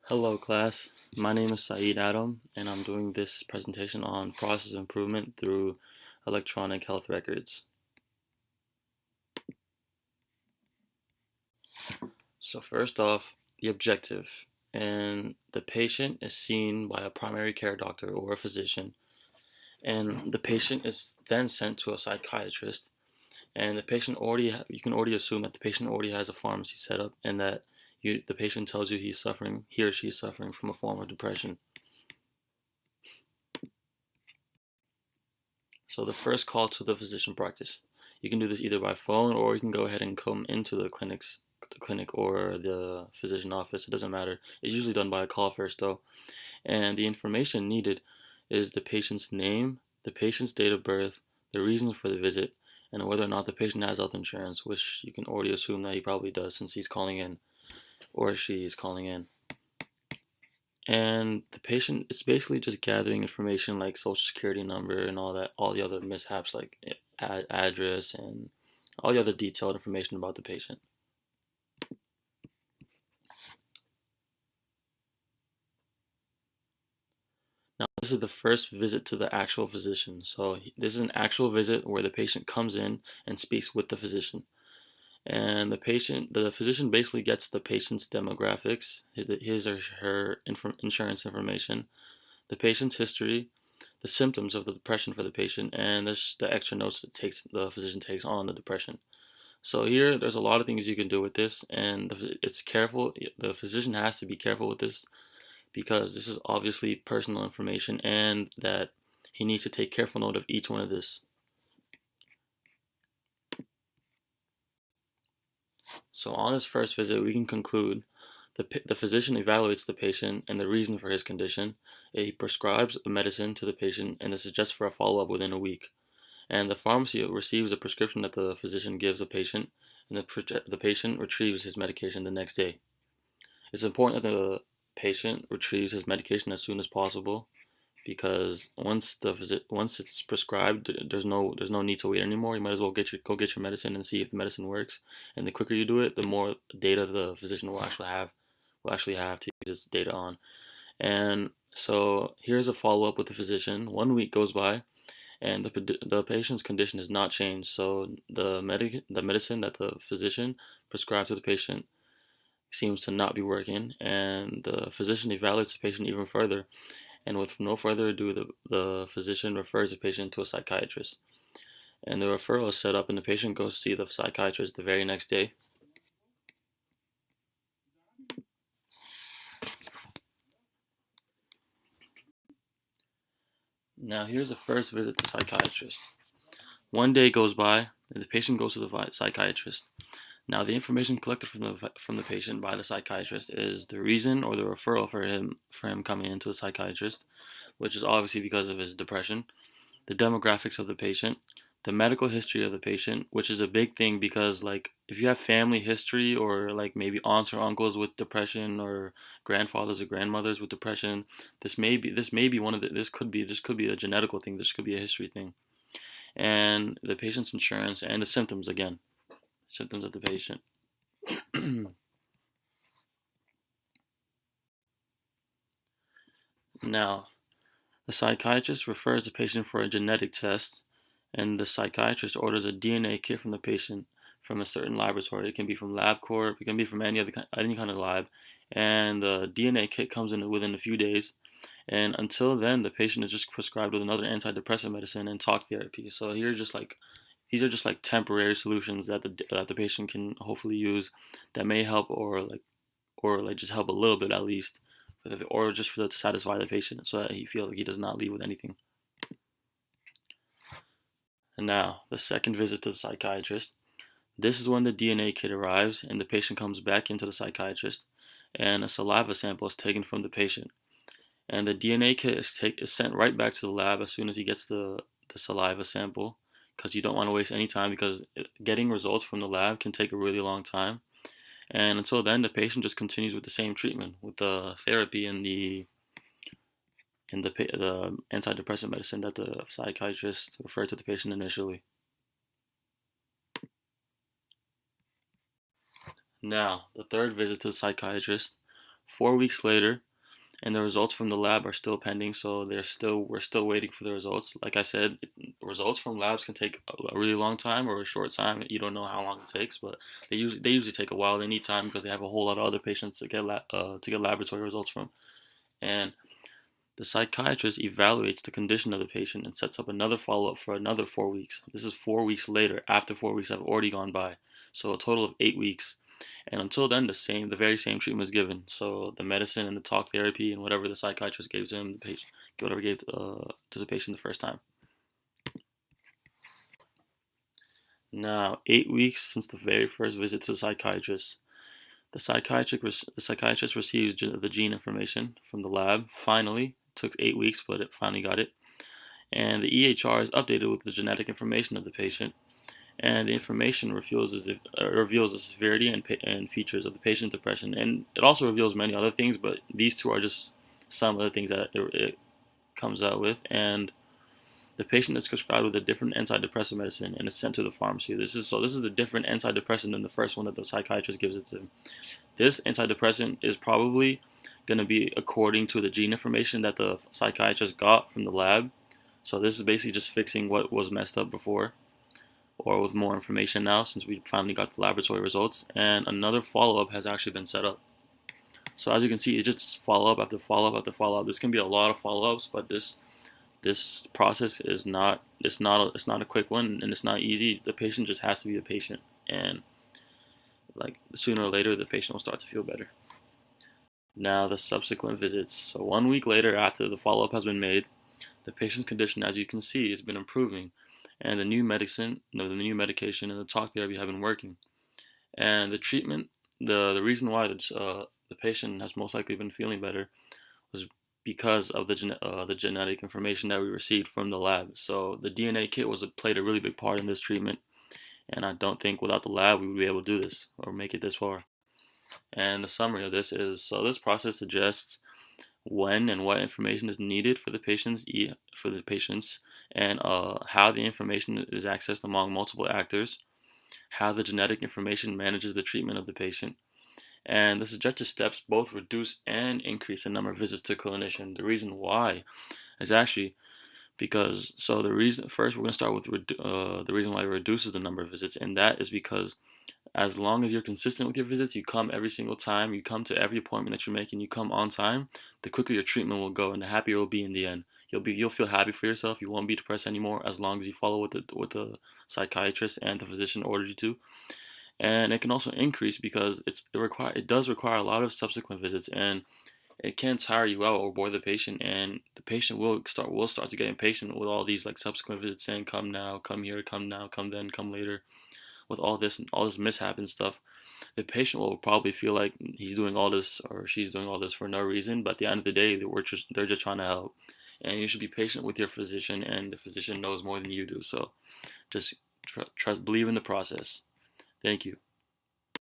Hello class, my name is Saeed Adam and I'm doing this presentation on process improvement through electronic health records. So first off, the objective. And the patient is seen by a primary care doctor or a physician, and the patient is then sent to a psychiatrist, and you can already assume that the patient already has a pharmacy set up and that the patient tells you he or she is suffering from a form of depression. So the first call to the physician practice. You can do this either by phone or you can go ahead and come into the clinic or the physician office. It doesn't matter. It's usually done by a call first though. And the information needed is the patient's name, the patient's date of birth, the reason for the visit, and whether or not the patient has health insurance, which you can already assume that he probably does since he's calling in or she is calling in. And the patient is basically just gathering information like social security number and all that, all the other mishaps like address and all the other detailed information about the patient. Now, this is the first visit to the actual physician. So this is an actual visit where the patient comes in and speaks with the physician. And the physician basically gets the patient's demographics, his or her insurance information, the patient's history, the symptoms of the depression for the patient, and the extra notes that the physician takes on the depression. So here, there's a lot of things you can do with this, and it's careful. The physician has to be careful with this because this is obviously personal information, and that he needs to take careful note of each one of this. So on his first visit, we can conclude the physician evaluates the patient and the reason for his condition. He prescribes a medicine to the patient, and this is just for a follow-up within a week. And the pharmacy receives a prescription that the physician gives the patient, and the patient retrieves his medication the next day. It's important that the patient retrieves his medication as soon as possible because once it's prescribed, there's no need to wait anymore. You might as well go get your medicine and see if the medicine works. And the quicker you do it, the more data the physician will actually have to use this data on. And so here's a follow up with the physician. 1 week goes by, and the patient's condition has not changed. So the medicine that the physician prescribed to the patient seems to not be working, and the physician evaluates the patient even further. And with no further ado, the physician refers the patient to a psychiatrist. And the referral is set up, and the patient goes to see the psychiatrist the very next day. Now, here's the first visit to psychiatrist. 1 day goes by, and the patient goes to the psychiatrist. Now, the information collected from the patient by the psychiatrist is the reason or the referral for him coming into a psychiatrist, which is obviously because of his depression, the demographics of the patient, the medical history of the patient, which is a big thing because like if you have family history or like maybe aunts or uncles with depression or grandfathers or grandmothers with depression, this may be this could be a genetical thing, this could be a history thing. And the patient's insurance and the symptoms again, symptoms of the patient. Now, the psychiatrist refers the patient for a genetic test, and the psychiatrist orders a DNA kit from the patient from a certain laboratory. It can be from LabCorp, it can be from any kind of lab, and the DNA kit comes in within a few days. And until then, the patient is just prescribed with another antidepressant medicine and talk therapy. So these are just like temporary solutions that the patient can hopefully use that may help or just help a little bit at least, or just to satisfy the patient so that he feels like he does not leave with anything. And now, the second visit to the psychiatrist. This is when the DNA kit arrives and the patient comes back into the psychiatrist, and a saliva sample is taken from the patient. And the DNA kit is sent right back to the lab as soon as he gets the saliva sample, because you don't want to waste any time because getting results from the lab can take a really long time. And until then, the patient just continues with the same treatment, with the therapy and the antidepressant medicine that the psychiatrist referred to the patient initially. Now, the third visit to the psychiatrist. 4 weeks later, and the results from the lab are still pending, so we're still waiting for the results. Like I said, results from labs can take a really long time or a short time. You don't know how long it takes, but they usually take a while. They need time because they have a whole lot of other patients to get laboratory results from. And the psychiatrist evaluates the condition of the patient and sets up another follow-up for another 4 weeks. This is 4 weeks later, after 4 weeks have already gone by. So a total of 8 weeks. And until then, the very same treatment is given. So the medicine and the talk therapy and whatever the psychiatrist gave to him, the patient, whatever gave to the patient the first time. Now, 8 weeks since the very first visit to the psychiatrist. The psychiatrist receives the gene information from the lab. Finally, it took 8 weeks, but it finally got it. And the EHR is updated with the genetic information of the patient, and the information reveals the severity and features of the patient's depression, and it also reveals many other things, but these two are just some of the things that it comes out with. And the patient is prescribed with a different antidepressant medicine and is sent to the pharmacy. This is a different antidepressant than the first one that the psychiatrist gives it to. This antidepressant is probably going to be according to the gene information that the psychiatrist got from the lab. So this is basically just fixing what was messed up before, or with more information now since we finally got the laboratory results. And another follow-up has actually been set up. So as you can see, it's just follow-up after follow-up after follow-up. This can be a lot of follow-ups, but this process is not a quick one, and it's not easy. The patient just has to be the patient, and like sooner or later the patient will start to feel better. Now the subsequent visits. So 1 week later, after the follow-up has been made, the patient's condition, as you can see, has been improving, and the new medication and the talk therapy have been working. And the treatment, the reason why the patient has most likely been feeling better was because of the genetic information that we received from the lab. So the DNA kit played a really big part in this treatment, and I don't think without the lab we would be able to do this or make it this far. And the summary of this is, so this process suggests when and what information is needed for the patients, and how the information is accessed among multiple actors, how the genetic information manages the treatment of the patient, and the suggested steps both reduce and increase the number of visits to clinician. The reason why is actually because the reason first we're going to start with the reason why it reduces the number of visits, and that is because as long as you're consistent with your visits, you come every single time, you come to every appointment that you're making, you come on time, the quicker your treatment will go and the happier you'll be in the end. You'll feel happy for yourself. You won't be depressed anymore as long as you follow what the psychiatrist and the physician ordered you to. And it can also increase because it does require a lot of subsequent visits, and it can tire you out or bore the patient, and the patient will start to get impatient with all these like subsequent visits saying come now, come here, come now, come then, come later. With all this mishap and stuff, the patient will probably feel like he's doing all this or she's doing all this for no reason. But at the end of the day, they're just trying to help, and you should be patient with your physician, and the physician knows more than you do. So just trust, believe in the process. Thank you.